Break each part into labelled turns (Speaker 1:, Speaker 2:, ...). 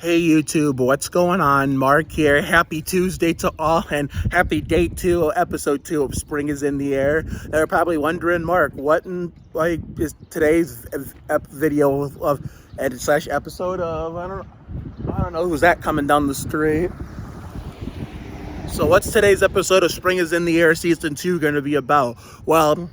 Speaker 1: Hey YouTube, what's going on? Mark here. Happy Tuesday to all, and happy day 2, episode 2 of Spring is in the Air. They're probably wondering, Mark, what in is today's video of edit slash episode of? I don't know who's that coming down the street. So what's today's episode of Spring is in the Air season 2 going to be about? Well,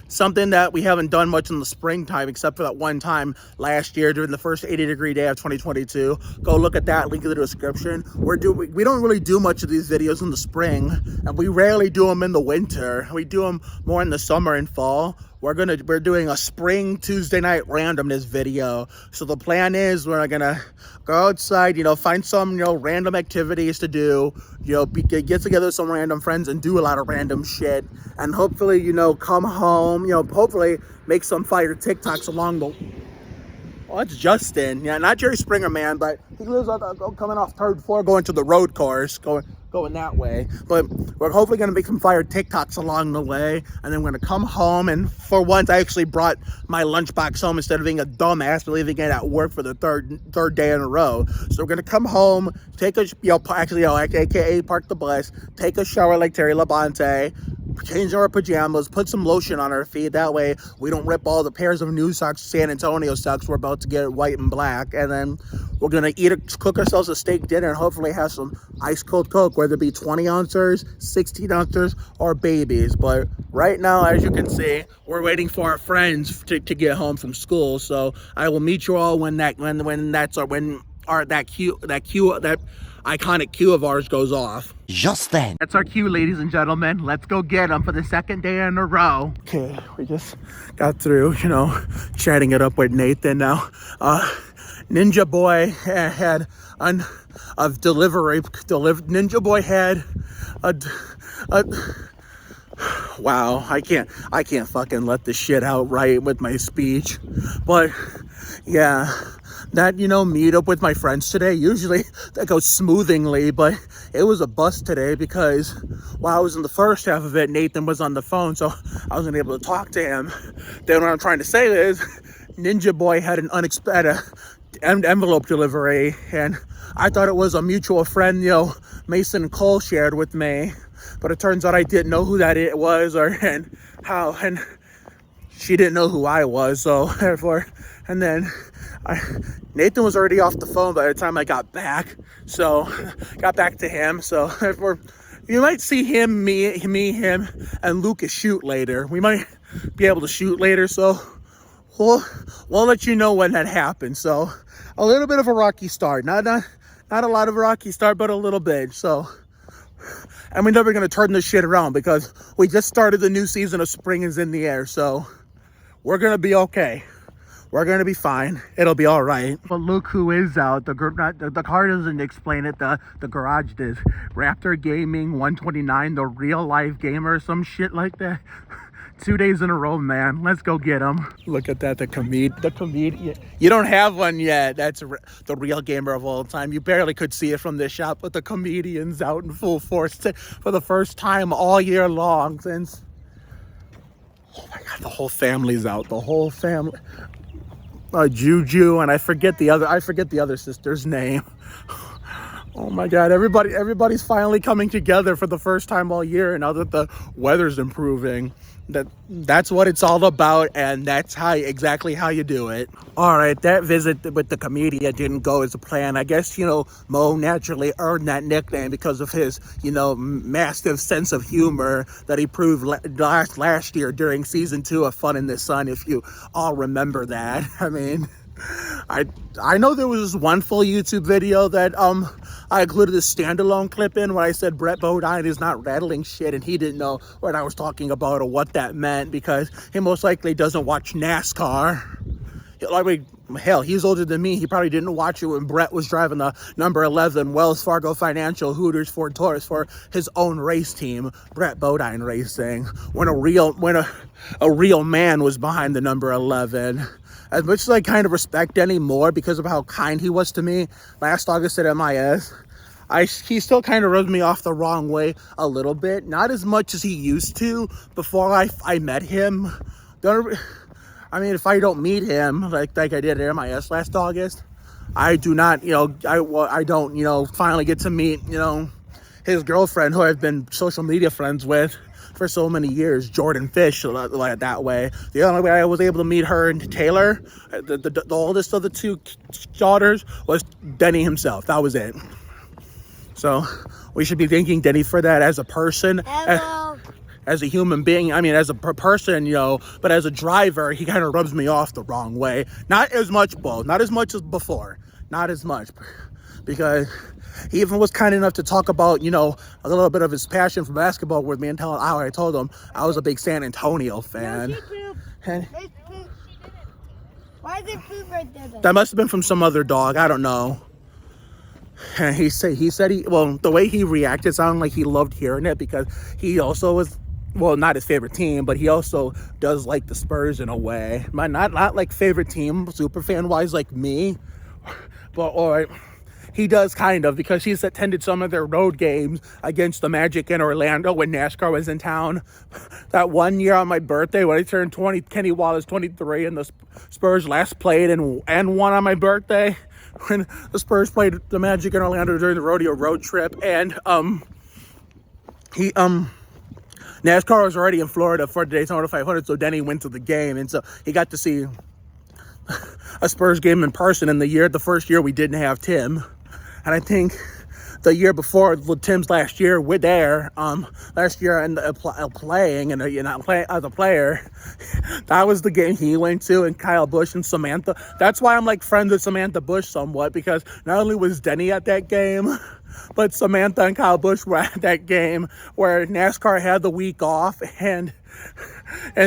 Speaker 1: something that we haven't done much in the springtime, except for that one time last year during the first 80-degree day of 2022. Go look at that, link in the description. We don't really do much of these videos in the spring, and we rarely do them in the winter. We do them more in the summer and fall. We're doing a spring Tuesday night randomness video. So the plan is we're gonna go outside, find some, random activities to do, get together with some random friends and do a lot of random shit. And hopefully, come home, hopefully make some fire TikToks along the... Oh, it's Justin. Yeah, not Jerry Springer, man, but he lives coming off 3rd floor, going to the road course, going that way. But we're hopefully going to make some fire TikToks along the way, and then we're going to come home. And for once, I actually brought my lunchbox home instead of being a dumbass, leaving it at work for the third day in a row. So we're going to come home, take a, AKA park the bus, take a shower like Terry Labonte, change our pajamas, put some lotion on our feet. That way we don't rip all the pairs of new socks, San Antonio socks we're about to get white and black. And then we're gonna cook ourselves a steak dinner and hopefully have some ice cold Coke, whether it be 20 ounces, 16 ounces, or babies. But right now, as you can see, we're waiting for our friends to get home from school. So I will meet you all when that iconic cue of ours goes off.
Speaker 2: Just then.
Speaker 1: That's our cue, ladies and gentlemen. Let's go get them for the 2nd day in a row. Okay, we just got through, chatting it up with Nathan now. Ninja Boy had a delivery. Ninja Boy had a wow, I can't fucking let this shit out right with my speech. But yeah, that, meet up with my friends today, usually that goes smoothingly, but it was a bust today because while I was in the first half of it, Nathan was on the phone, so I wasn't able to talk to him. Then what I'm trying to say is Ninja Boy had an unexpected envelope delivery, and I thought it was a mutual friend, Mason Cole shared with me, but it turns out I didn't know who that it was and she didn't know who I was, so therefore, and then Nathan was already off the phone by the time I got back, so got back to him, so therefore you might see him, him, and Lucas shoot later. We might be able to shoot later, so we'll let you know when that happens. So a little bit of a rocky start, not a lot of a rocky start, but a little bit. So, and we're never gonna turn this shit around because we just started the new season of Spring is in the Air. So we're gonna be okay. We're gonna be fine. It'll be all right. But look who is out. The car doesn't explain it. The garage does. Raptor Gaming 129, the real life gamer, some shit like that. 2 days in a row, man. Let's go get him. Look at that, the comedian. You don't have one yet. That's the real gamer of all time. You barely could see it from this shop, but the comedian's out in full force for the first time all year long since... Oh my God, the whole family's out. The whole family. Juju, and I forget the other sister's name. Oh my God, everybody's finally coming together for the first time all year, and now that the weather's improving. That's what it's all about, and that's exactly how you do it. All right, that visit with the comedian didn't go as planned. I guess, Mo naturally earned that nickname because of his, massive sense of humor that he proved last year during season 2 of Fun in the Sun, if you all remember that. I mean, I know there was this one full YouTube video that I included a standalone clip in where I said Brett Bodine is not rattling shit, and he didn't know what I was talking about or what that meant because he most likely doesn't watch NASCAR. Hell, he's older than me. He probably didn't watch it when Brett was driving the number 11 Wells Fargo Financial Hooters Ford Taurus for his own race team, Brett Bodine Racing, when a real man was behind the number 11. As much as I kind of respect anymore because of how kind he was to me last August at MIS, he still kind of rubbed me off the wrong way a little bit. Not as much as he used to before I met him. I mean, if I don't meet him like I did at MIS last August, I do not, I don't, finally get to meet, his girlfriend, who I've been social media friends with for so many years, Jordan Fish, like that way. The only way I was able to meet her and Taylor, the oldest of the two daughters, was Denny himself. That was it. So we should be thanking Denny for that as a person. As a human being, I mean, as a person, but as a driver, he kind of rubs me off the wrong way. Not as much, not as much as before. Not as much. Because he even was kind enough to talk about, a little bit of his passion for basketball with me, and I told him I was a big San Antonio fan.
Speaker 2: No, she pooped.
Speaker 1: And
Speaker 2: There's poop. Why is there poop right there, though?
Speaker 1: that must have been from some other dog. I don't know. And he said the way he reacted sounded like he loved hearing it, because he also was, not his favorite team, but he also does like the Spurs in a way. Not like favorite team, super fan wise like me, but he does kind of, because he's attended some of their road games against the Magic in Orlando when NASCAR was in town. That one year on my birthday when I turned 20, Kenny Wallace 23, and the Spurs last played and won on my birthday, when the Spurs played the Magic in Orlando during the rodeo road trip, and NASCAR was already in Florida for the Daytona 500, so Denny went to the game, and so he got to see a Spurs game in person in the first year we didn't have Tim. And I think the year before, Tim's last year, we're there, last year and playing, and playing as a player, that was the game he went to, and Kyle Busch and Samantha. That's why I'm like friends with Samantha Busch somewhat, because not only was Denny at that game, but Samantha and Kyle Busch were at that game where NASCAR had the week off, and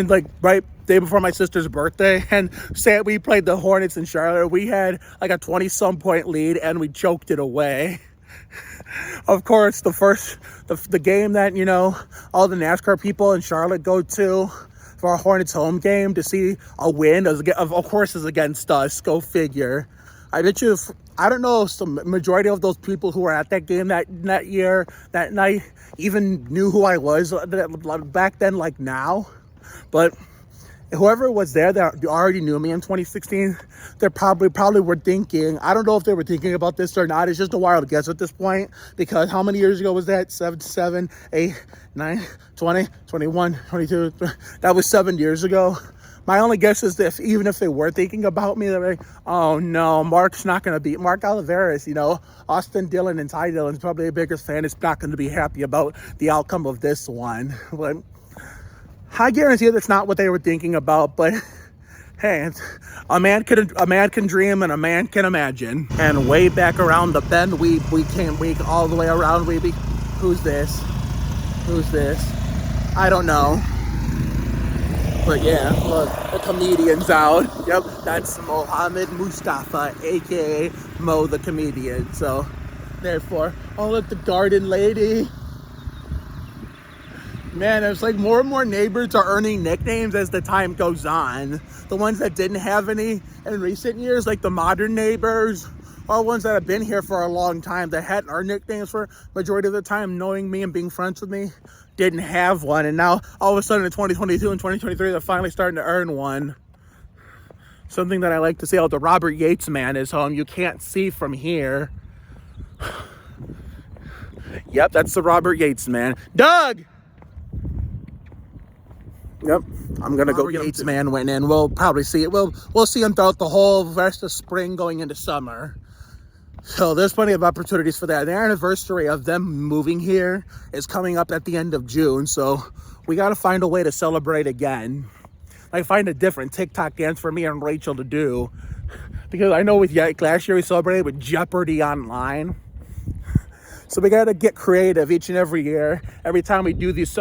Speaker 1: like right day before my sister's birthday, and say we played the Hornets in Charlotte. We had like a 20-some point lead, and we choked it away. Of course, the game that all the NASCAR people in Charlotte go to for a Hornets home game to see a win, of course, is against us. Go figure. I bet you, I don't know if the majority of those people who were at that game that year, that night, even knew who I was back then, like now. But whoever was there that already knew me in 2016, they probably were thinking, I don't know if they were thinking about this or not. It's just a wild guess at this point, because how many years ago was that? 7, 8, 9, 20, 21, 22. That was 7 years ago. My only guess is that even if they were thinking about me, they're like, oh no, Mark's not going to be, Mark Oliveras, Austin Dillon and Ty Dillon's probably a bigger fan. It's not going to be happy about the outcome of this one. But I guarantee that's not what they were thinking about. But hey, a man can dream and a man can imagine. And way back around the bend, we all the way around. Who's this? I don't know. But yeah, look, the comedian's out. Yep, that's Mohammed Mustafa, aka Mo the comedian. So, therefore, oh look, the garden lady. Man, it's like more and more neighbors are earning nicknames as the time goes on. The ones that didn't have any in recent years, like the modern neighbors, are ones that have been here for a long time that hadn't earned nicknames for majority of the time, knowing me and being friends with me. Didn't have one, and now all of a sudden in 2022 and 2023 they're finally starting to earn one. Something that I like to say, the Robert Yates man is home. You can't see from here. Yep, that's the Robert Yates man. Doug! Yep, I'm gonna go. Yates man went in. We'll probably see it. We'll see him throughout the whole rest of spring going into summer. So there's plenty of opportunities for that. The anniversary of them moving here is coming up at the end of June. So we got to find a way to celebrate again. Like find a different TikTok dance for me and Rachel to do. Because I know last year we celebrated with Jeopardy online. So we got to get creative each and every year. Every time we do these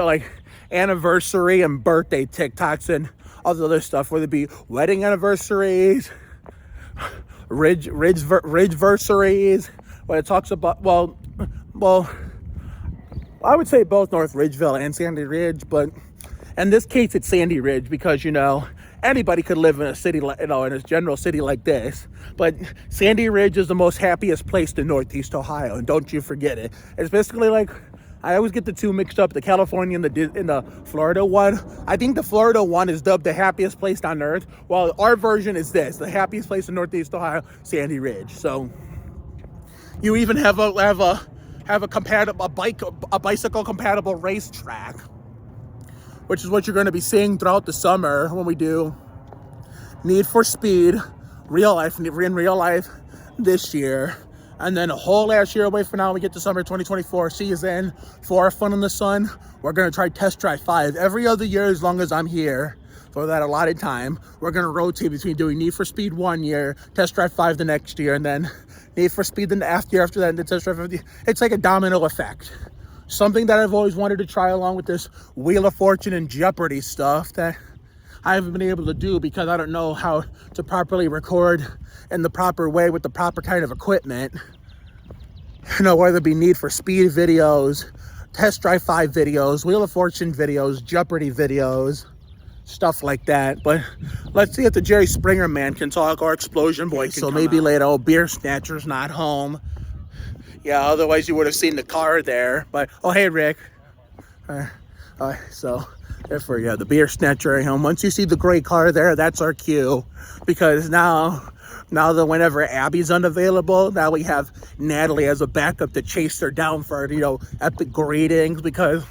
Speaker 1: anniversary and birthday TikToks and all the other stuff, whether it be wedding anniversaries, Ridgeversaries, when it talks about, well, I would say both North Ridgeville and Sandy Ridge, but in this case it's Sandy Ridge because, anybody could live in a city, in a general city like this, but Sandy Ridge is the most happiest place in Northeast Ohio, and don't you forget it. It's basically like I always get the two mixed up, the California and the Florida one. I think the Florida one is dubbed the happiest place on earth, while our version is this, the happiest place in Northeast Ohio, Sandy Ridge. So you even have a bicycle compatible racetrack, which is what you're going to be seeing throughout the summer when we do Need for Speed in real life this year. And then a whole last year away from now, we get to summer 2024 season for Fun in the Sun. We're going to try Test Drive 5 every other year as long as I'm here for that allotted time. We're going to rotate between doing Need for Speed 1 year, Test Drive 5 the next year, and then Need for Speed the after that, and the Test Drive 50. It's like a domino effect. Something that I've always wanted to try along with this Wheel of Fortune and Jeopardy stuff that I haven't been able to do because I don't know how to properly record in the proper way with the proper kind of equipment. You know, whether it be Need for Speed videos, Test Drive 5 videos, Wheel of Fortune videos, Jeopardy videos, stuff like that. But let's see if the Jerry Springer man can talk, or Explosion Boy. So maybe later, oh, Beer Snatcher's not home. Yeah, otherwise you would have seen the car there. But, oh, hey, Rick. So, therefore, yeah, the Beer Snatcher at home. Once you see the gray car there, that's our cue. Because now that whenever Abby's unavailable, now we have Natalie as a backup to chase her down for, you know, epic greetings. Because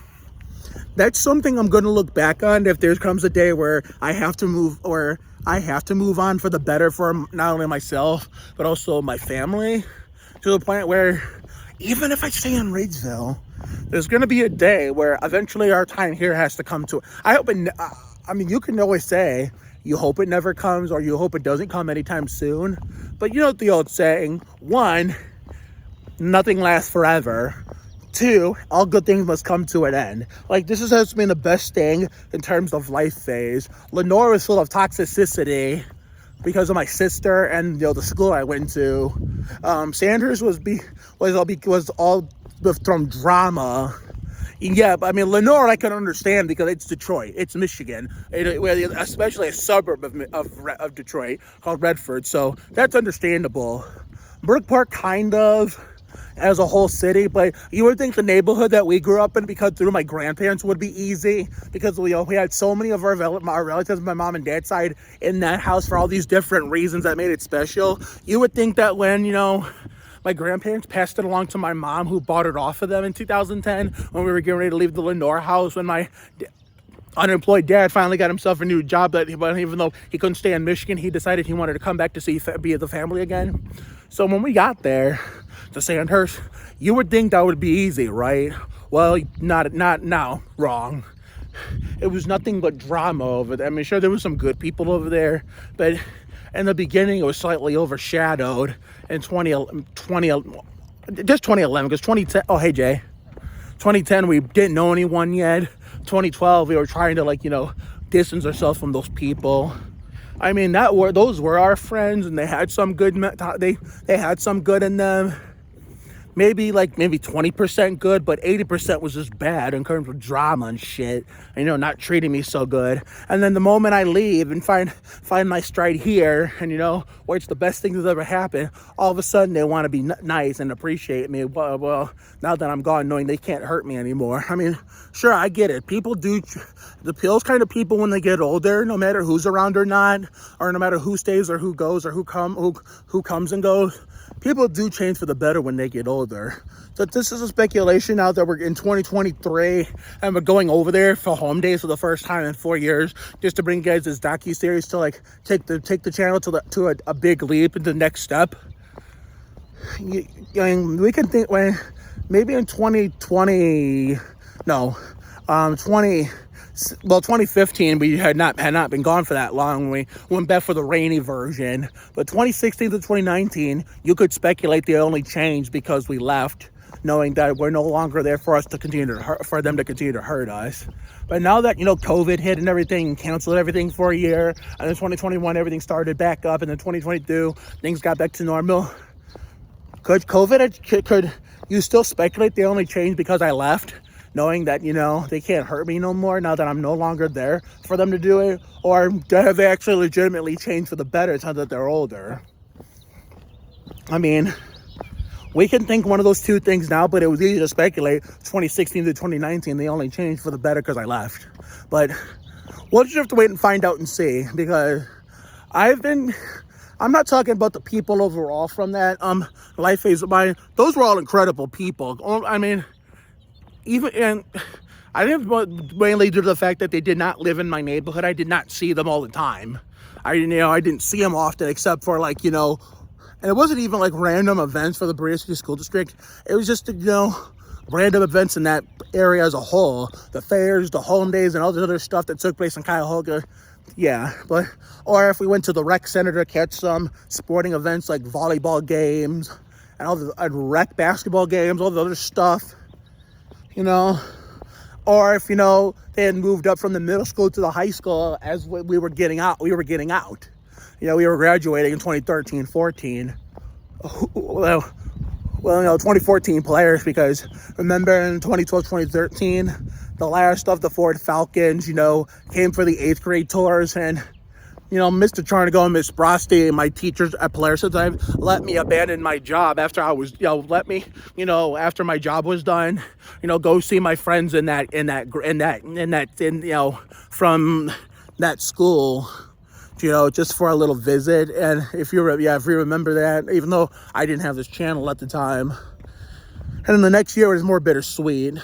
Speaker 1: that's something I'm going to look back on if there comes a day where I have to move on for the better for not only myself, but also my family. To the point where even if I stay in Reidsville, there's going to be a day where eventually our time here has to come to. I hope it, I mean, you can always say you hope it never comes or you hope it doesn't come anytime soon. But you know the old saying, 1, nothing lasts forever. 2, all good things must come to an end. Like, this has been the best thing in terms of life phase. Lenore was full of toxicity because of my sister and, you know, the school I went to. Sanders was all from drama. Yeah, but I mean, Lenore I can understand because it's Detroit, it's Michigan, especially a suburb of Detroit called Redford. So that's understandable. Brook Park kind of as a whole city, but you would think the neighborhood that we grew up in, because through my grandparents, would be easy because we had so many of our relatives, my mom and dad's side, in that house for all these different reasons that made it special. You would think that when, you know, my grandparents passed it along to my mom, who bought it off of them in 2010 when we were getting ready to leave the Lenore house, when my unemployed dad finally got himself a new job, but even though he couldn't stay in Michigan, he decided he wanted to come back to be with the family again. So when we got there to Sandhurst, you would think that would be easy, right? Well, not now. Wrong. It was nothing but drama over there. I mean, sure, there was some good people over there, but in the beginning, it was slightly overshadowed in 2011, because 2010, oh, hey, Jay. 2010, we didn't know anyone yet. 2012, we were trying to, like, you know, distance ourselves from those people. I mean, those were our friends, and they had some good, they had some good in them. Maybe 20% good, but 80% was just bad in terms of drama and shit. And, you know, not treating me so good. And then the moment I leave and find my stride here, and, you know, where it's the best thing that's ever happened, all of a sudden they want to be nice and appreciate me. Well, now that I'm gone, knowing they can't hurt me anymore. I mean, sure, I get it. People do, the pills kind of people when they get older, no matter who's around or not, or no matter who stays or who goes or who comes and goes. People do change for the better when they get older. So this is a speculation now that we're in 2023 and we're going over there for home days for the first time in 4 years, just to bring you guys this docu-series to, like, take the channel to a big leap into the next step. We can think when maybe in 2015, we had not been gone for that long. We went back for the rainy version. But 2016 to 2019, you could speculate they only changed because we left, knowing that we're no longer there for them to continue to hurt us. But now that, you know, COVID hit and everything, canceled everything for a year, and then 2021, everything started back up, and then 2022, things got back to normal. Could you still speculate they only changed because I left? Knowing that, you know, they can't hurt me no more now that I'm no longer there for them to do it? Or have they actually legitimately changed for the better now that they're older? I mean, We can think one of those two things now, but it was easy to speculate. 2016 to 2019, they only changed for the better because I left. But we'll just have to wait and find out and see, because I'm not talking about the people overall from that life phase of mine. Those were all incredible people. I mean, and I think mainly due to the fact that they did not live in my neighborhood. I did not see them all the time. I didn't see them often, except for like, and it wasn't even like random events for the Berea City School District. It was just, random events in that area as a whole. The fairs, the home days, and all the other stuff that took place in Cuyahoga. Yeah, or if we went to the rec center to catch some sporting events like volleyball games and all the rec basketball games, all the other stuff, or if, they had moved up from the middle school to the high school as we were getting out. We were graduating in 2013, 14. Well, 2014 players, because remember in 2012, 2013, the last of the Ford Falcons, came for the 8th grade tours, and, Mr. Charnago and Miss Brosty, my teachers at Polaris at the time, let me abandon my job after I was, after my job was done, go see my friends from that school, just for a little visit. And if you remember that, even though I didn't have this channel at the time. And then the next year was more bittersweet.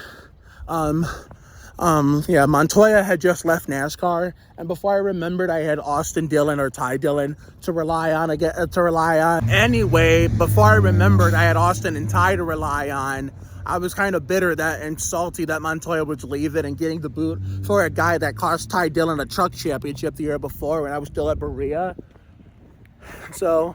Speaker 1: Montoya had just left NASCAR, and before I remembered, I had Austin Dillon or Ty Dillon to rely on. Anyway, before I remembered, I had Austin and Ty to rely on. I was kind of bitter and salty that Montoya was leaving and getting the boot for a guy that cost Ty Dillon a truck championship the year before when I was still at Berea. So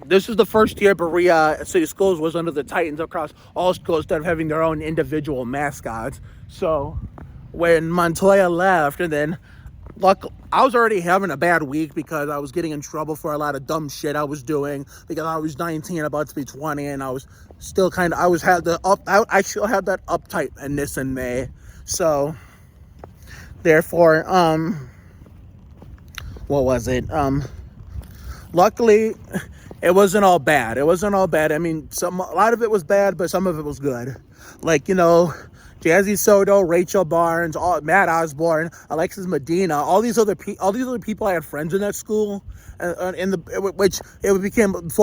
Speaker 1: this is the first year Berea City Schools was under the Titans across all schools instead of having their own individual mascots. So when Montoya left, and then I was already having a bad week because I was getting in trouble for a lot of dumb shit I was doing because I was 19, about to be 20, and I was still I still had that uptightness in me. So therefore, what was it? Luckily, it wasn't all bad. I mean, a lot of it was bad, but some of it was good. Like, Jazzy Soto, Rachel Barnes, Matt Osborne, Alexis Medina, all these other people I had friends in that school, before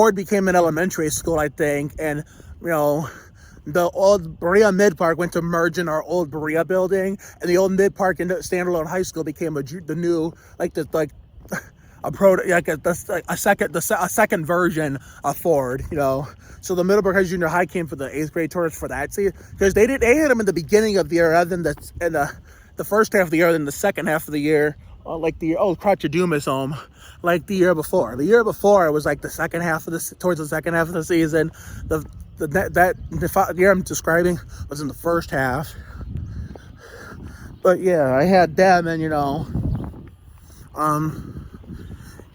Speaker 1: it became an elementary school, I think, and the old Berea Mid Park went to merge in our old Berea building, and the old Mid Park and standalone high school became the new a second version of Ford, So the Middleburg High Junior High came for the 8th grade tours for that season, because they had them in the beginning of the year rather than the first half of the year than the second half of the year, Crotchadumas home, like the year before. The year before it was like towards the second half of the season. The year I'm describing was in the first half. But yeah, I had them, and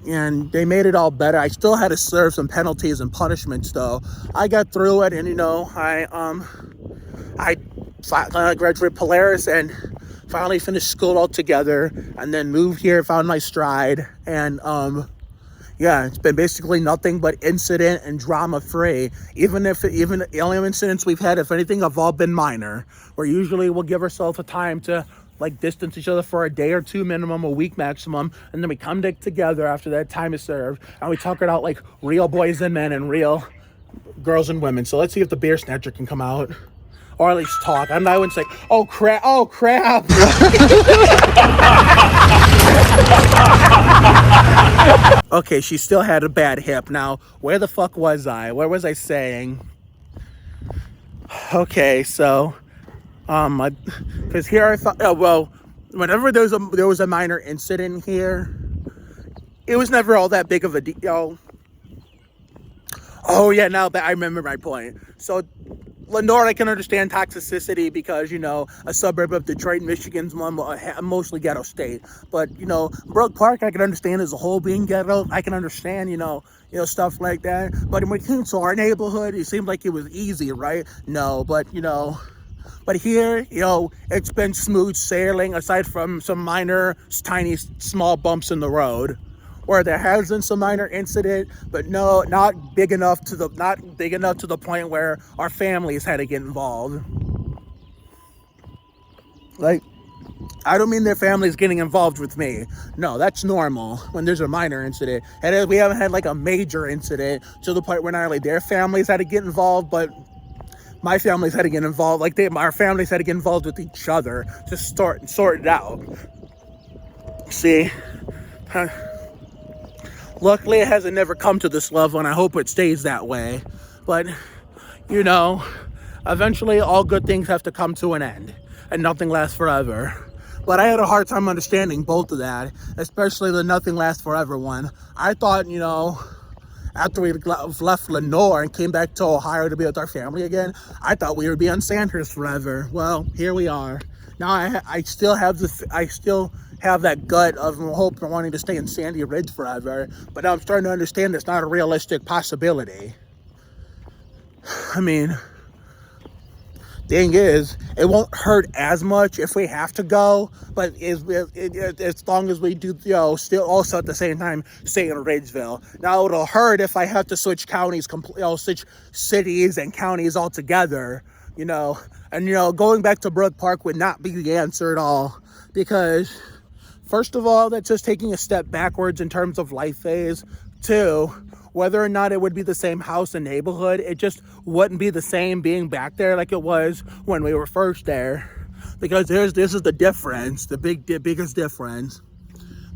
Speaker 1: and they made it all better. I still had to serve some penalties and punishments, though. I got through it, and I graduated Polaris and finally finished school altogether, and then moved here, found my stride, and it's been basically nothing but incident and drama free. Even the only incidents we've had, if anything, have all been minor. Where usually we'll give ourselves a time to distance each other for a day or two minimum, a week maximum, and then we come together after that time is served, and we talk it out like real boys and men and real girls and women. So let's see if the beer snatcher can come out, or at least talk. I wouldn't say, oh crap. Okay, she still had a bad hip. Now, where the fuck was I? What was I saying? Okay, so because here I thought, whenever there was a minor incident here, it was never all that big of a deal. Oh yeah, now that I remember my point. So Lenore, I can understand toxicity because, a suburb of Detroit, Michigan's mostly ghetto state. But, Brook Park, I can understand as a whole being ghetto. I can understand, stuff like that. But when it came to our neighborhood, it seemed like it was easy, right? No, but, but here, it's been smooth sailing aside from some minor, tiny, small bumps in the road. where there has been some minor incident, but no, not big enough to the point where our families had to get involved. Like, I don't mean their families getting involved with me. No, that's normal when there's a minor incident. And we haven't had like a major incident to the point where not only their families had to get involved, but my families had to get involved. Like our families had to get involved with each other to sort it out. See? Luckily, it hasn't never come to this level, and I hope it stays that way. But, you know, eventually all good things have to come to an end, and nothing lasts forever. But I had a hard time understanding both of that, especially the nothing lasts forever one. I thought, you know, after we left Lenore and came back to Ohio to be with our family again, I thought we would be on Sandhurst forever. Well, here we are. Now I still have that gut of hope and wanting to stay in Sandy Ridge forever, but now I'm starting to understand it's not a realistic possibility. I mean, thing is, it won't hurt as much if we have to go, but as long as we do, you know, still also at the same time stay in Ridgeville. Now it'll hurt if I have to switch counties, switch cities and counties altogether, you know. And, you know, going back to Brook Park would not be the answer at all, because first of all, that's just taking a step backwards in terms of life phase. Two, whether or not it would be the same house and neighborhood, it just wouldn't be the same being back there like it was when we were first there. Because this is the difference, the biggest difference.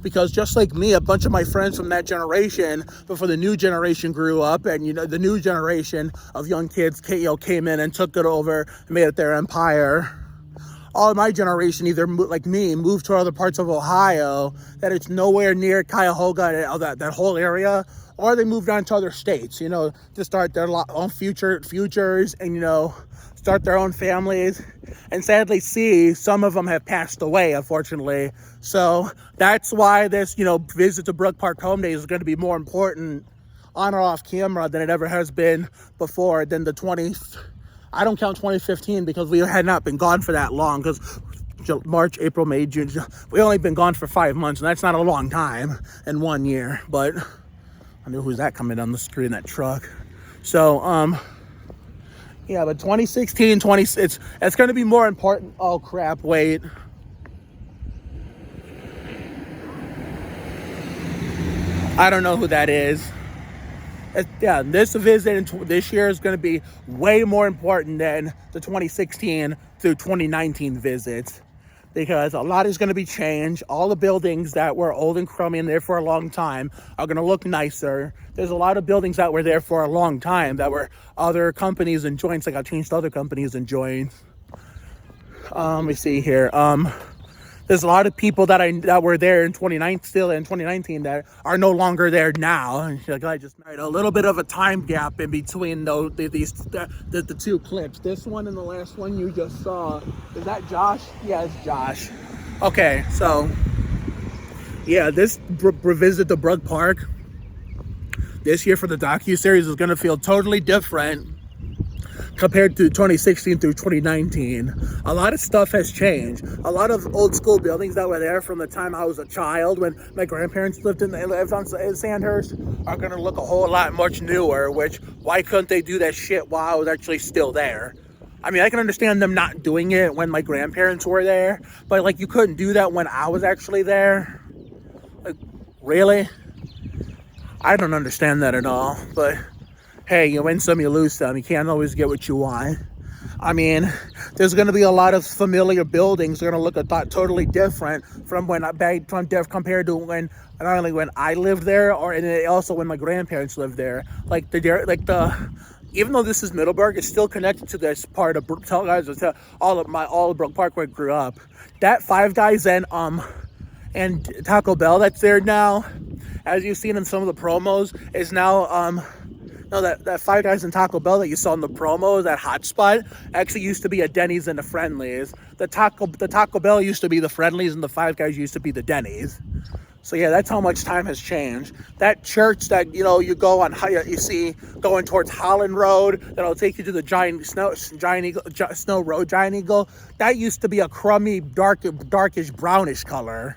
Speaker 1: Because just like me, a bunch of my friends from that generation, before the new generation grew up, and, you know, the new generation of young kids, came in and took it over and made it their empire. All of my generation, either like me, moved to other parts of Ohio that it's nowhere near Cuyahoga and all that whole area, or they moved on to other states, you know, to start their own futures and, you know, start their own families. And sadly, some of them have passed away, unfortunately. So that's why this, you know, visit to Brook Park Home Days is going to be more important on or off camera than it ever has been before. Than I don't count 2015 because we had not been gone for that long, because March, April, May, June, we only been gone for 5 months, and that's not a long time in 1 year. But I knew who's that coming down the street in that truck. So, yeah, but 2016, it's going to be more important. Oh, crap, wait. I don't know who that is. Yeah, this visit this year is going to be way more important than the 2016 through 2019 visits, because a lot is going to be changed. All the buildings that were old and crummy and there for a long time are going to look nicer. There's a lot of buildings that were there for a long time that were other companies and joints that got changed to other companies and joints. Let me see here. There's a lot of people that were there in 2019 that are no longer there now. And like, I just made a little bit of a time gap in between the two clips. This one and the last one you just saw. Is that Josh? Yeah, it's Josh. Okay, so yeah, this visit to Brook Park this year for the docu-series is going to feel totally different compared to 2016 through 2019. A lot of stuff has changed. A lot of old school buildings that were there from the time I was a child, when my grandparents lived on Sandhurst, are going to look a whole lot much newer, which, why couldn't they do that shit while I was actually still there? I mean, I can understand them not doing it when my grandparents were there, but like, you couldn't do that when I was actually there? Like, really? I don't understand that at all, but hey, you win some, you lose some. You can't always get what you want. I mean, there's going to be a lot of familiar buildings that are going to look totally different from compared to when, not only when I lived there, and also when my grandparents lived there. Even though this is Middleburg, it's still connected to this part of all of Brook Park where I grew up. That Five Guys and Taco Bell that's there now, as you've seen in some of the promos, is now no, that Five Guys and Taco Bell that you saw in the promo, that hotspot, actually used to be a Denny's and a Friendly's. The Taco Bell used to be the Friendly's, and the Five Guys used to be the Denny's. So yeah, that's how much time has changed. That church that, you know, you go on, you see going towards Holland Road, that'll take you to the Snow Road, Giant Eagle. That used to be a crummy, darkish, brownish color.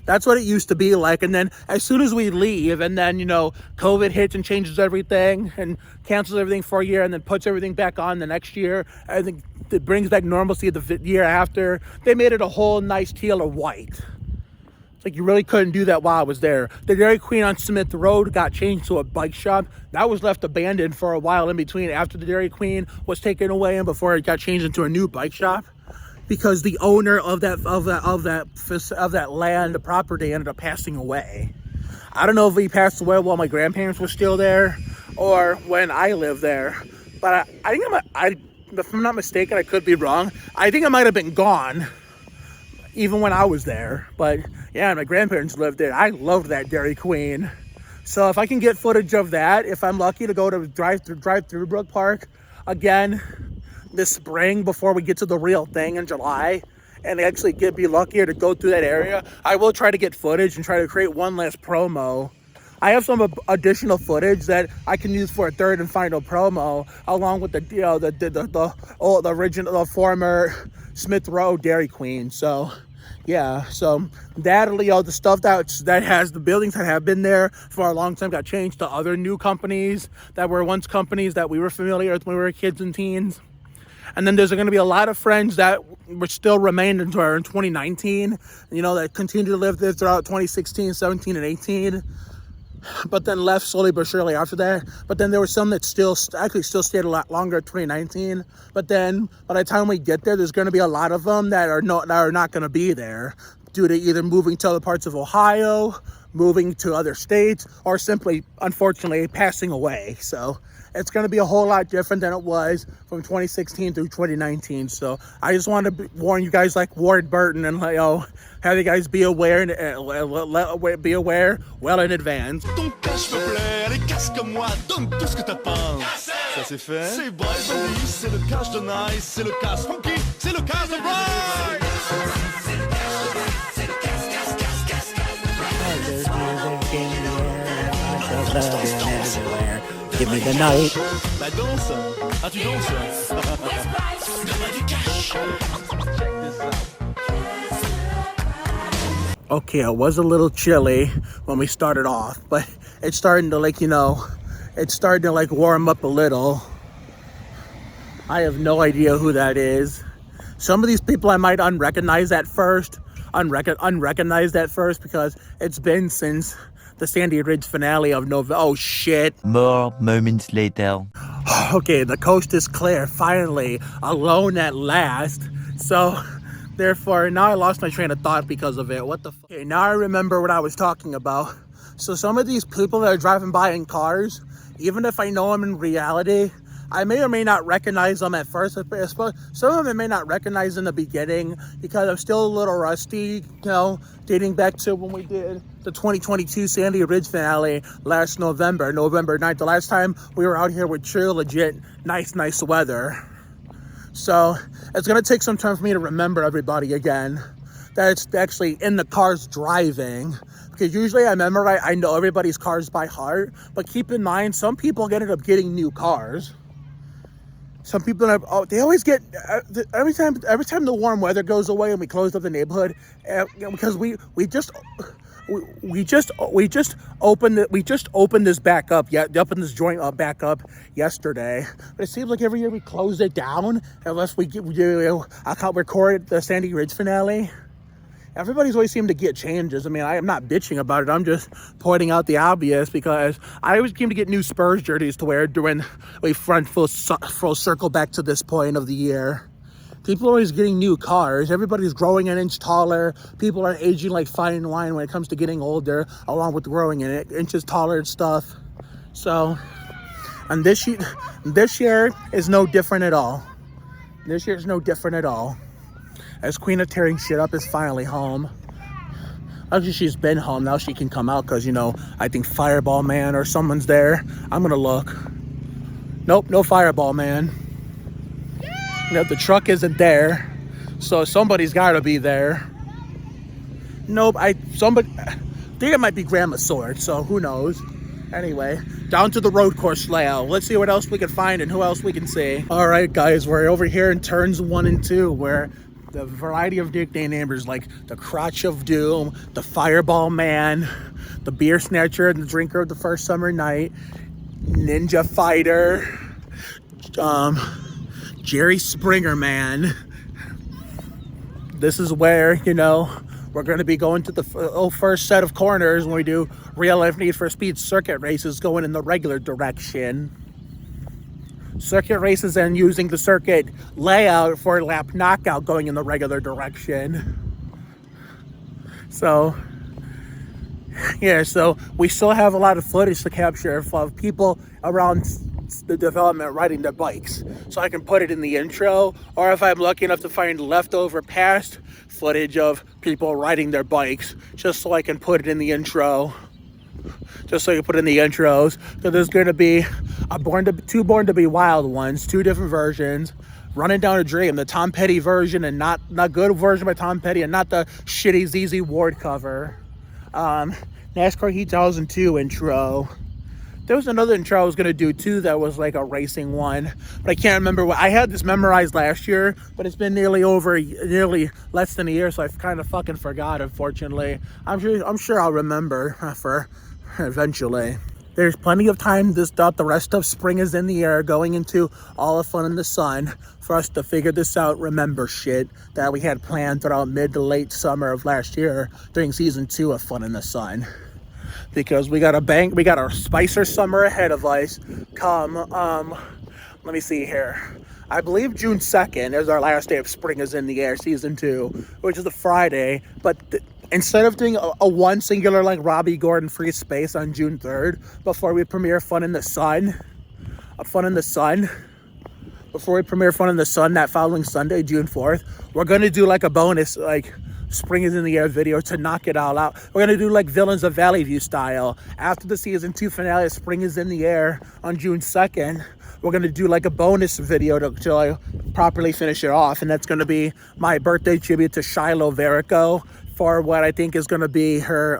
Speaker 1: That's what it used to be like. And then as soon as we leave, and then, you know, COVID hits and changes everything and cancels everything for a year and then puts everything back on the next year, I think it brings back normalcy the year after. They made it a whole nice teal or white. It's like you really couldn't do that while I was there. The Dairy Queen on Smith Road got changed to a bike shop. That was left abandoned for a while in between after the Dairy Queen was taken away and before it got changed into a new bike shop, because the owner of that land, the property, ended up passing away. I don't know if he passed away while my grandparents were still there or when I lived there, but I think if I'm not mistaken, I could be wrong. I think I might have been gone even when I was there. But yeah, my grandparents lived there. I loved that Dairy Queen. So if I can get footage of that, if I'm lucky to go to drive through Brook Park again this spring before we get to the real thing in July, and actually be luckier to go through that area, I will try to get footage and try to create one last promo. I have some additional footage that I can use for a third and final promo, along with the original, the former Smith Road Dairy Queen. So yeah, so that'll, you know, the stuff that has the buildings that have been there for a long time got changed to other new companies that were once companies that we were familiar with when we were kids and teens. And then there's going to be a lot of friends that were still remained in 2019, you know, that continued to live there throughout 2016, 17, and 18, but then left slowly but surely after that. But then there were some that still stayed a lot longer in 2019. But then by the time we get there, there's going to be a lot of them that are not going to be there due to either moving to other parts of Ohio, moving to other states, or simply, unfortunately, passing away. So it's going to be a whole lot different than it was from 2016 through 2019. So I just want to warn you guys, like Ward Burton, and, you know, have you guys be aware well in advance.
Speaker 3: Ton cash me plaît, allez casse comme moi, donne tout ce que t'as penses. Ça c'est fait. C'est Bryce Lee, c'est le cash de Nice, c'est le cash funky, c'est le cash de Bryce.
Speaker 1: Give me the night.
Speaker 3: La danse. Ah, tu danses? Donne-moi du cash. Check this out.
Speaker 1: Okay, it was a little chilly when we started off, but it's starting to, like, you know, it's starting to, like, warm up a little. I have no idea who that is. Some of these people I might unrecognize at first, because it's been since the Sandy Ridge finale of November. Oh shit.
Speaker 4: More moments later.
Speaker 1: Okay, the coast is clear, finally, alone at last. So therefore, now I lost my train of thought because of it. What the fuck? Okay, now I remember what I was talking about. So some of these people that are driving by in cars, even if I know them in reality, I may or may not recognize them at first. Some of them I may not recognize in the beginning because I'm still a little rusty, you know, dating back to when we did the 2022 Sandy Ridge finale last November 9th. The last time we were out here with true, legit, nice weather. So it's going to take some time for me to remember everybody again that's actually in the cars driving. Because usually I know everybody's cars by heart. But keep in mind, some people ended up getting new cars. Some people they always get every time the warm weather goes away and we close up the neighborhood, because we just opened this back up. Yeah, opened this joint up back up yesterday. But it seems like every year we close it down unless I can't record the Sandy Ridge finale. Everybody's always seemed to get changes. I mean, I'm not bitching about it. I'm just pointing out the obvious because I always came to get new Spurs jerseys to wear during we full circle back to this point of the year. People are always getting new cars. Everybody's growing an inch taller. People are aging like fine wine when it comes to getting older, along with growing an inches taller and stuff. So, and this year is no different at all. This year's no different at all. As Queen of Tearing Shit Up is finally home. Actually, she's been home. Now she can come out because, you know, I think Fireball Man or someone's there. I'm going to look. Nope, no Fireball Man. You know, the truck isn't there. So somebody's got to be there. Nope, I think it might be Grandma Sword. So who knows? Anyway, down to the road course layout. Let's see what else we can find and who else we can see. All right, guys, we're over here in turns 1 and 2 where the variety of nicknames like the Crotch of Doom, the Fireball Man, the Beer Snatcher and the Drinker of the First Summer Night, Ninja Fighter, Jerry Springer Man. This is where, you know, we're going to be going to the first set of corners when we do real life Need for Speed circuit races going in the regular direction. Circuit races and using the circuit layout for lap knockout going in the regular direction. So, yeah, so we still have a lot of footage to capture of people around the development riding their bikes. So I can put it in the intro, or if I'm lucky enough to find leftover past footage of people riding their bikes, just so I can put it in the intro. Just so you put in the intros. So there's going to be two Born to Be Wild ones, two different versions. Running Down a Dream, the Tom Petty version, and not good version by Tom Petty, and not the shitty ZZ Ward cover. NASCAR Heat 2002 intro. There was another intro I was going to do too that was like a racing one, but I can't remember what. I had this memorized last year, but it's been nearly less than a year, so I've kind of fucking forgot, unfortunately. I'm sure I'll remember for eventually. There's plenty of time the rest of spring is in the air, going into all the fun in the sun, for us to figure this out, remember shit that we had planned throughout mid to late summer of last year during season 2 of Fun in the Sun. Because we got our Spicer summer ahead of us come, let me see here. I believe June 2nd is our last day of Spring is in the Air season 2, which is a Friday, but instead of doing a one singular like Robbie Gordon free space on June 3rd before we premiere Fun in the Sun, before we premiere Fun in the Sun that following Sunday, June 4th, we're going to do like a bonus like Spring is in the Air video to knock it all out. We're going to do like Villains of Valley View style. After the season 2 finale of Spring is in the Air on June 2nd, we're going to do like a bonus video to like, properly finish it off. And that's going to be my birthday tribute to Shiloh Verico for what I think is going to be her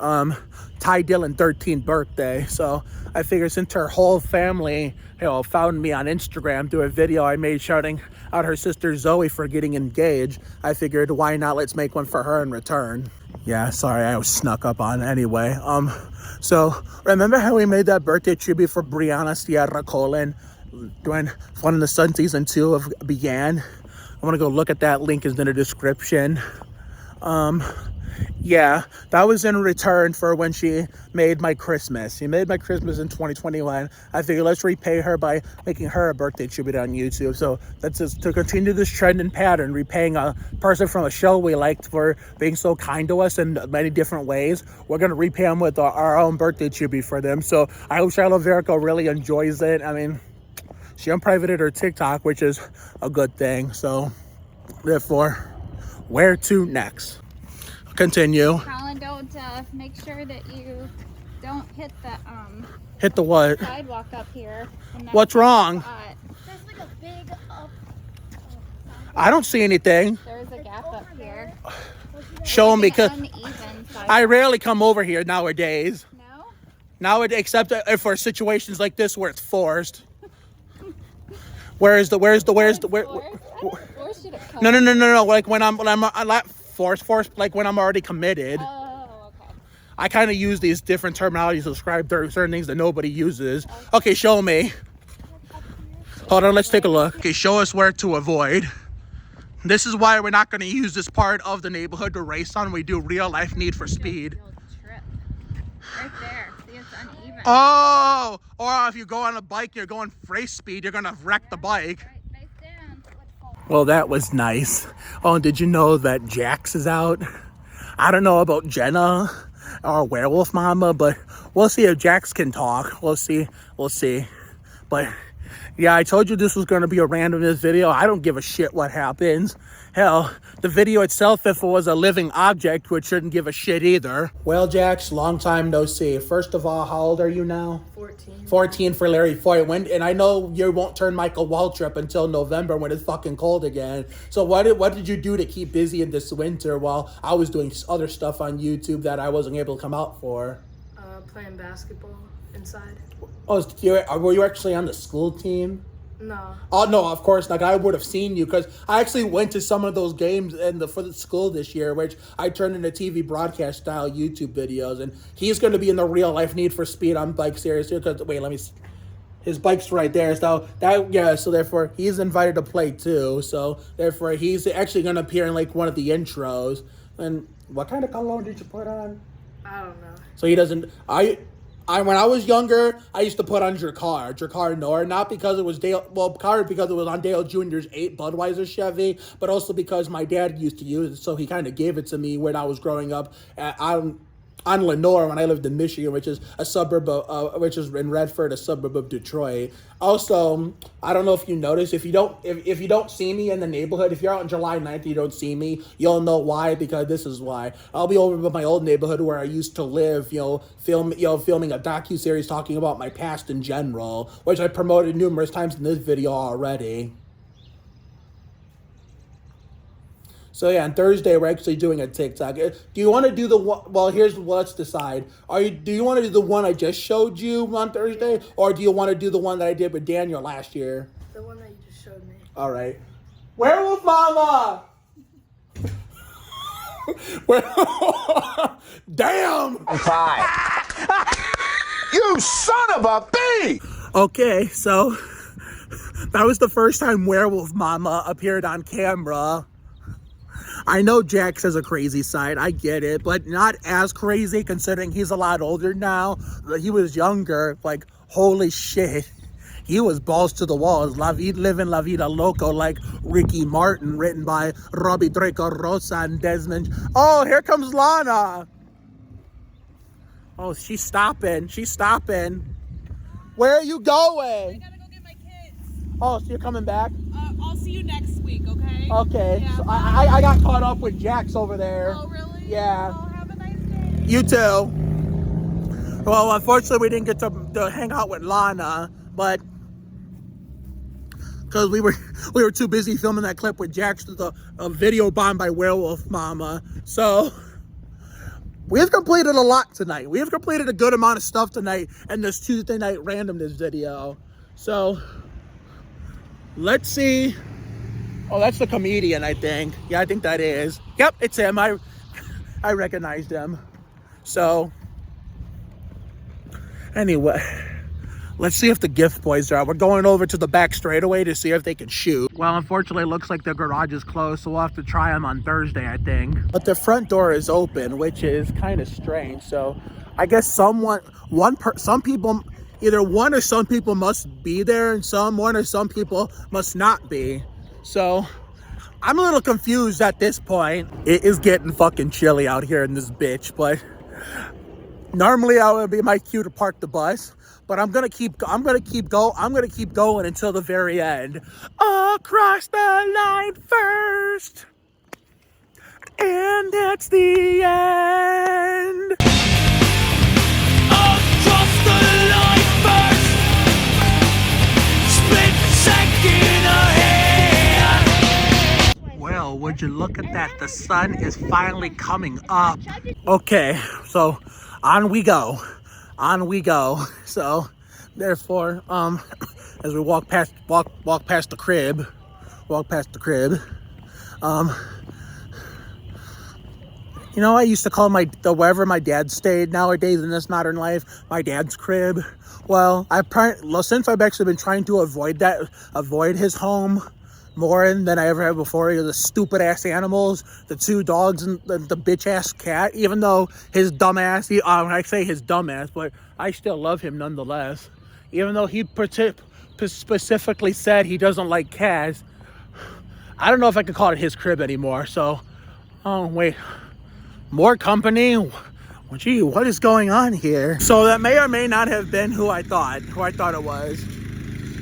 Speaker 1: Ty Dillon 13th birthday. So I figured since her whole family, you know, found me on Instagram through a video I made shouting out her sister Zoe for getting engaged, I figured why not, let's make one for her in return. Yeah, sorry, I was snuck up on anyway. So remember how we made that birthday tribute for Brianna Sierra Colon when Fun in the Sun season 2 began? I want to go look at that. Link is in the description. Yeah, that was in return for when she made my Christmas. She made my Christmas in 2021. I figured let's repay her by making her a birthday tribute on YouTube. So that's just to continue this trend and pattern, repaying a person from a show we liked for being so kind to us in many different ways. We're going to repay them with our own birthday tribute for them. So I hope Shiloh Verico really enjoys it. I mean, she unprivated her TikTok, which is a good thing. So therefore, where to next? Continue.
Speaker 2: Colin, don't make sure that you don't hit the
Speaker 1: Hit the what?
Speaker 2: sidewalk up here.
Speaker 1: What's wrong?
Speaker 2: There's like a big
Speaker 1: I don't see anything.
Speaker 2: There's a gap up here.
Speaker 1: Show me, because
Speaker 2: Uneven sidewalk.
Speaker 1: I rarely come over here nowadays.
Speaker 2: No?
Speaker 1: Nowadays, except for situations like this where it's forced. Where should it come? No. Like when I'm not forced, like when I'm already committed.
Speaker 2: Oh, okay.
Speaker 1: I kind of use these different terminologies to describe certain things that nobody uses. Okay, show me. Hold on, let's take a look. Okay, show us where to avoid. This is why we're not going to use this part of the neighborhood to race on. We do real life Need for Speed.
Speaker 2: Trip. Right there. See, it's uneven.
Speaker 1: Oh, or if you go on a bike, you're going race speed, you're going to wreck the bike.
Speaker 2: Right, face down.
Speaker 1: Well, that was nice. Oh, and did you know that Jax is out? I don't know about Jenna or Werewolf Mama, but we'll see if Jax can talk. We'll see. But yeah, I told you this was going to be a randomness video. I don't give a shit what happens. Hell, the video itself, if it was a living object, which shouldn't give a shit either. Well, Jax, long time no see. First of all, how old are you now?
Speaker 5: 14.
Speaker 1: 14 for Larry Foy. And I know you won't turn Michael Waltrip until November when it's fucking cold again. So what did you do to keep busy in this winter while I was doing other stuff on YouTube that I wasn't able to come out for?
Speaker 5: Playing basketball inside.
Speaker 1: Oh, were you actually on the school team?
Speaker 2: No.
Speaker 1: Oh no, of course not. I would have seen you because I actually went to some of those games for the school this year, which I turned into TV broadcast style YouTube videos, and he's going to be in the real life Need for Speed on Bike Series here. Because wait, let me. His bike's right there, so so therefore he's invited to play too. So therefore he's actually going to appear in like one of the intros. And what kind of cologne did you put on?
Speaker 2: I don't know.
Speaker 1: So he doesn't. When I was younger, I used to put on Dracar Nor, not because it was because it was on Dale Jr.'s 8 Budweiser Chevy, but also because my dad used to use it, so he kind of gave it to me when I was growing up on Lenore when I lived in Michigan, which is a suburb of, which is in Redford, a suburb of Detroit. Also, I don't know if you notice, if you don't see me in the neighborhood, if you're out on July 9th and you don't see me, you'll know why, because this is why. I'll be over by my old neighborhood where I used to live, filming a docu-series talking about my past in general, which I promoted numerous times in this video already. So yeah, on Thursday we're actually doing a TikTok. Do you want to do the one? Well, let's decide. Do you want to do the one I just showed you on Thursday, or do you want to do the one that I did with Daniel last year?
Speaker 2: The one that you just showed me.
Speaker 1: All right. Werewolf Mama. Damn.
Speaker 5: 5. You son of a bee!
Speaker 1: Okay, so that was the first time Werewolf Mama appeared on camera. I know Jax has a crazy side, I get it, but not as crazy considering he's a lot older now. He was younger, like, holy shit. He was balls to the walls, living La Vida Loco like Ricky Martin, written by Robbie Draco Rosa and Desmond. Oh, here comes Lana. Oh, she's stopping. Where are you going?
Speaker 6: I gotta go get my kids.
Speaker 1: Oh, so you're coming back?
Speaker 6: I'll see you next week, okay?
Speaker 1: Okay.
Speaker 6: Yeah,
Speaker 1: So I got caught up with Jax over there.
Speaker 6: Oh, really?
Speaker 1: Yeah.
Speaker 6: Oh, have a nice day.
Speaker 1: You too. Well, unfortunately, we didn't get to hang out with Lana, but because we were too busy filming that clip with Jax, a video bomb by Werewolf Mama. So we've completed a lot tonight. We have completed a good amount of stuff tonight in this Tuesday Night Randomness video. So let's see. Oh, that's the comedian, I think. Yeah, I think that is. Yep, it's him. I recognized him. So anyway, let's see if the gift boys are out. We're going over to the back straightaway to see if they can shoot. Well, unfortunately, it looks like the garage is closed, so we'll have to try them on Thursday, I think. But the front door is open, which is kind of strange. So I guess some people, either one or some people must be there, and one or some people must not be. So I'm a little confused at this point. It is getting fucking chilly out here in this bitch, but normally I would be my cue to park the bus, but I'm gonna keep going until the very end. Across the line first, and that's the end.
Speaker 3: Across the line first, split second ahead.
Speaker 1: Well, would you look at that? The sun is finally coming up. Okay, so on we go. So therefore, as we walk past the crib, I used to call wherever my dad stayed nowadays in this modern life, my dad's crib. Well, since I've actually been trying to avoid his home more than I ever have before. The stupid ass animals, the 2 dogs, and the bitch ass cat. Even though his dumbass, I say his dumbass, but I still love him nonetheless. Even though he specifically said he doesn't like cats, I don't know if I can call it his crib anymore. So, oh wait, more company. Well, gee, what is going on here? So that may or may not have been who I thought it was.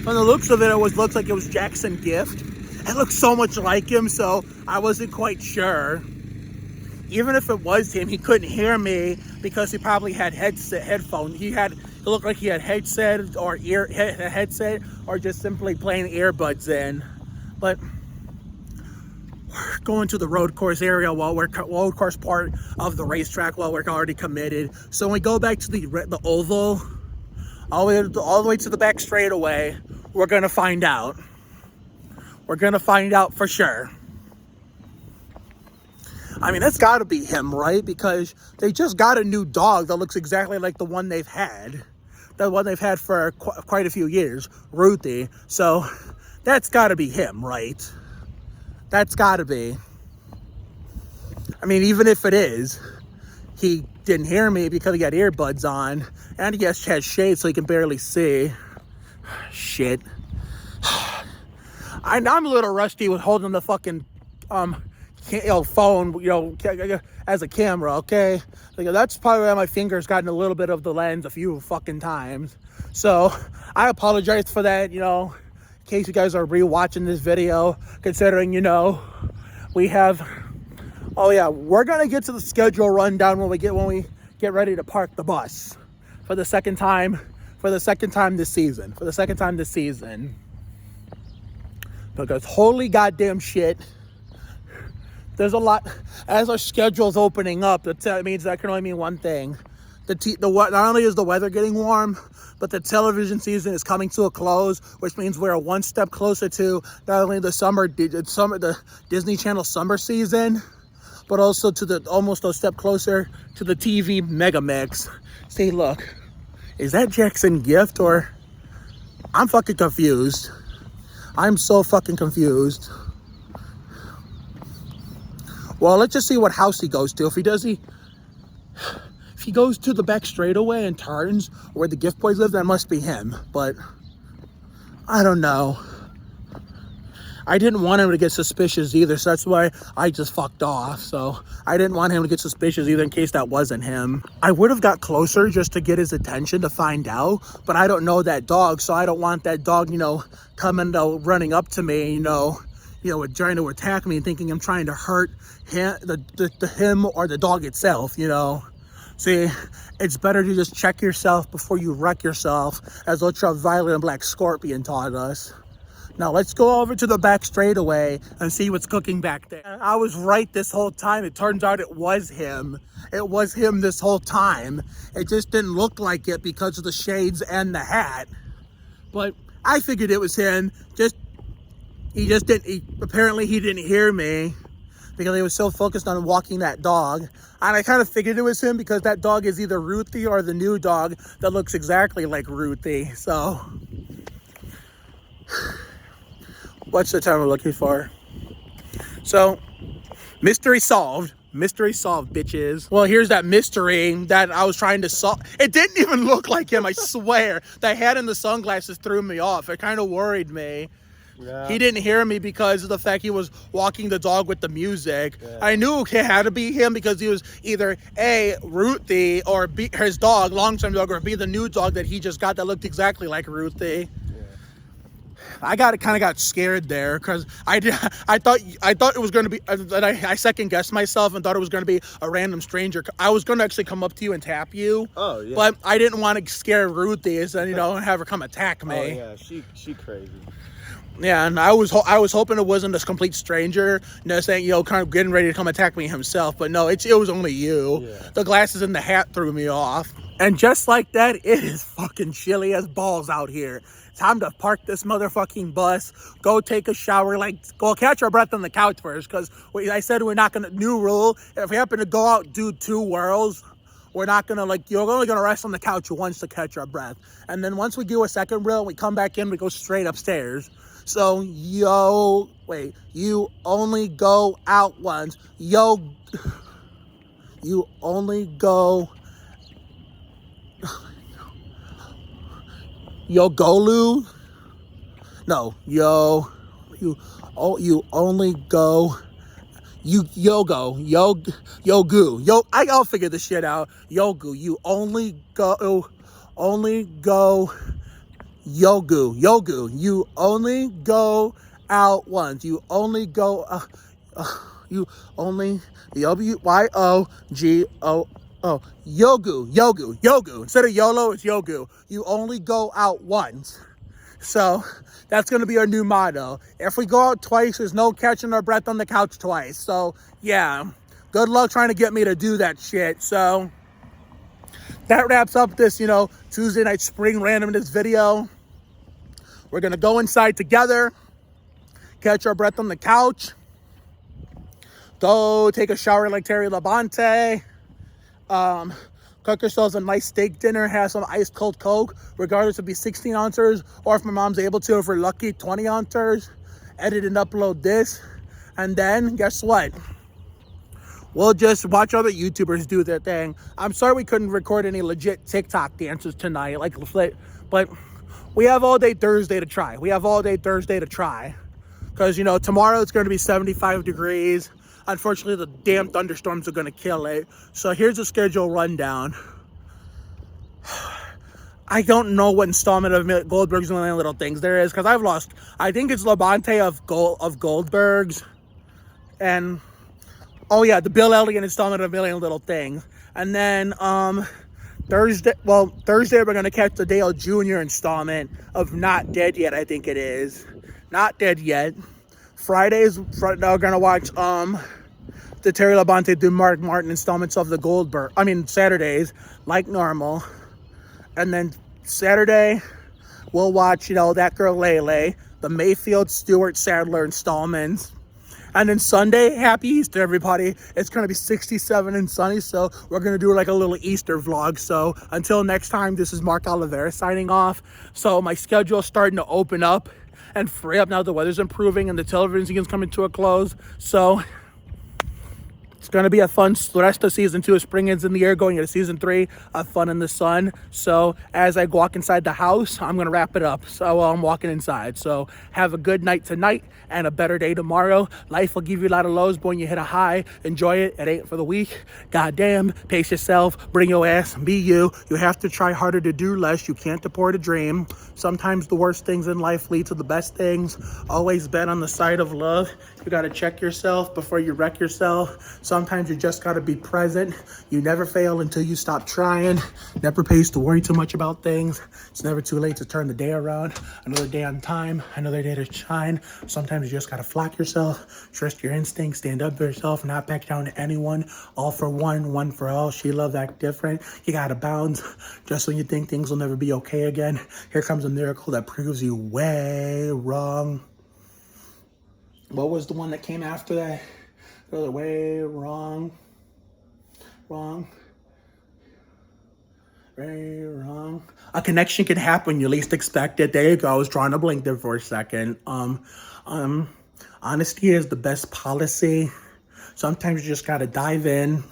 Speaker 1: From the looks of it, looks like it was Jackson Gift. It looks so much like him, so I wasn't quite sure. Even if it was him, he couldn't hear me because he probably had headphones. It looked like he had headset or just simply plain earbuds in. But we're going to the road course area road course part of the racetrack while we're already committed. So when we go back to the oval, all the way to the back straightaway, we're gonna find out. We're gonna find out for sure. I mean, that's gotta be him, right? Because they just got a new dog that looks exactly like the one they've had. The one they've had for quite a few years, Ruthie. So that's gotta be him, right? That's gotta be. I mean, even if it is, he didn't hear me because he got earbuds on, and he has shades so he can barely see. Shit. I'm a little rusty with holding the fucking phone, as a camera, okay? Like, that's probably why my fingers gotten a little bit of the lens a few fucking times. So I apologize for that, in case you guys are rewatching this video, considering, we have. Oh yeah, we're gonna get to the schedule rundown when we get ready to park the bus for the second time this season. Because holy goddamn shit, there's a lot. As our schedule's opening up, that means that can only mean one thing. Not only is the weather getting warm, but the television season is coming to a close, which means we're one step closer to not only the Disney Channel summer season, but also to almost a step closer to the TV mega mix. See, look, is that Jackson Gift, or I'm fucking confused. I'm so fucking confused. Well, let's just see what house he goes to. If he goes to the back straightaway and turns where the Gift Boys live, that must be him. But I don't know. I didn't want him to get suspicious either, so that's why I just fucked off. So I didn't want him to get suspicious either in case that wasn't him. I would have got closer just to get his attention to find out, but I don't know that dog, so I don't want that dog, coming, running up to me, trying to attack me and thinking I'm trying to hurt him or the dog itself, See, it's better to just check yourself before you wreck yourself, as Ultraviolet and Black Scorpion taught us. Now let's go over to the back straightaway and see what's cooking back there. I was right this whole time. It turns out it was him. It was him this whole time. It just didn't look like it because of the shades and the hat. But I figured it was him. Apparently he didn't hear me because he was so focused on walking that dog. And I kind of figured it was him because that dog is either Ruthie or the new dog that looks exactly like Ruthie. So what's the time we're looking for? So, mystery solved. Mystery solved, bitches. Well, here's that mystery that I was trying to solve. It didn't even look like him, I swear. The hat and the sunglasses threw me off. It kind of worried me. Yeah. He didn't hear me because of the fact he was walking the dog with the music. Yeah. I knew it had to be him because he was either A, Ruthie, or B, his dog, long-term dog, or B, the new dog that he just got that looked exactly like Ruthie. I kind of got scared there because I thought it was going to be, I second guessed myself and thought it was going to be a random stranger. I was going to actually come up to you and tap you. Oh yeah. But I didn't want to scare Ruthie and have her come attack me.
Speaker 7: Oh yeah, she crazy.
Speaker 1: Yeah, and I was hoping it wasn't a complete stranger, saying kind of getting ready to come attack me himself. But no, it was only you. Yeah. The glasses and the hat threw me off. And just like that, it is fucking chilly as balls out here. Time to park this motherfucking bus, go take a shower, go catch our breath on the couch first, because I said we're not gonna, new rule, if we happen to go out, do 2 whirls, we're not gonna, you're only gonna rest on the couch once to catch our breath. And then once we do a second whirl, we come back in, we go straight upstairs. So, you only go out once. You only go... Golu? No, you only go, Yogu. I'll figure this shit out. Yogu, you only go, Yogu, you only go out once. You only go, Yogo. Oh, Yogu. Instead of YOLO, it's Yogu. You only go out once. So that's going to be our new motto. If we go out twice, there's no catching our breath on the couch twice. So yeah, good luck trying to get me to do that shit. So that wraps up this, Tuesday night spring randomness video. We're gonna go inside together, catch our breath on the couch, go take a shower like Terry Labonte, cook ourselves a nice steak dinner, have some ice cold Coke, regardless if it be 16 ounces, or if my mom's able to, if we're lucky, 20 ounces, edit and upload this, and then guess what? We'll just watch other YouTubers do their thing. I'm sorry we couldn't record any legit TikTok dances tonight, but we have all day Thursday to try. Because, you know, tomorrow it's going to be 75 degrees. Unfortunately, the damn thunderstorms are going to kill it. So here's the schedule rundown. I don't know what installment of Goldberg's Million Little Things there is, because I've lost. I think it's Labonte of Goldberg's. And, oh yeah, the Bill Elliott installment of Million Little Things. And then, Thursday we're going to catch the Dale Jr. installment of Not Dead Yet, I think it is. Not Dead Yet. Fridays, we're going to watch, the Terry Labonte do Mark Martin installments of the Saturdays, like normal. And then Saturday, we'll watch, you know, That Girl Lele, the Mayfield Stewart Sadler installments. And then Sunday, happy Easter, everybody. It's going to be 67 and sunny, so we're going to do like a little Easter vlog. So until next time, this is Mark Oliveira signing off. So my schedule is starting to open up and free up now. The weather's improving and the television is coming to a close. So it's going to be a fun rest of season 2 of Spring is in the Air, going into season 3 of Fun in the Sun. So as I walk inside the house, I'm going to wrap it up. So I'm walking inside. So have a good night tonight and a better day tomorrow. Life will give you a lot of lows, but when you hit a high, enjoy it. It ain't for the weak. Goddamn, pace yourself, bring your ass, be you. You have to try harder to do less. You can't deport a dream. Sometimes the worst things in life lead to the best things. Always bet on the side of love. You got to check yourself before you wreck yourself. Sometimes you just got to be present. You never fail until you stop trying. Never pays to worry too much about things. It's never too late to turn the day around. Another day on time, another day to shine. Sometimes you just got to flock yourself, trust your instincts, stand up for yourself, not back down to anyone. All for one, one for all. She love act different. You got to bounce. Just when you think things will never be okay again, here comes a miracle that proves you way wrong. What was the one that came after that? Way wrong. Very wrong. A connection can happen when you least expect it. There you go. I was trying to blink there for a second. Honesty is the best policy. Sometimes you just gotta dive in,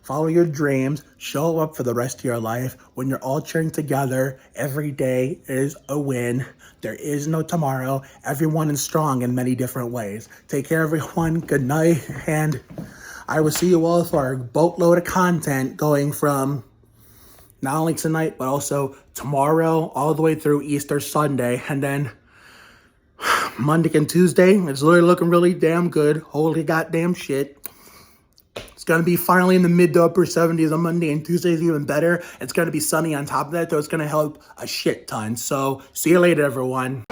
Speaker 1: follow your dreams, show up for the rest of your life. When you're all cheering together, every day is a win. There is no tomorrow. Everyone is strong in many different ways. Take care, everyone. Good night, and I will see you all for a boatload of content going from not only tonight, but also tomorrow, all the way through Easter Sunday. And then Monday and Tuesday, it's literally looking really damn good. Holy goddamn shit. It's going to be finally in the mid to upper 70s on Monday, and Tuesday's even better. It's going to be sunny on top of that, so it's going to help a shit ton. So, see you later, everyone.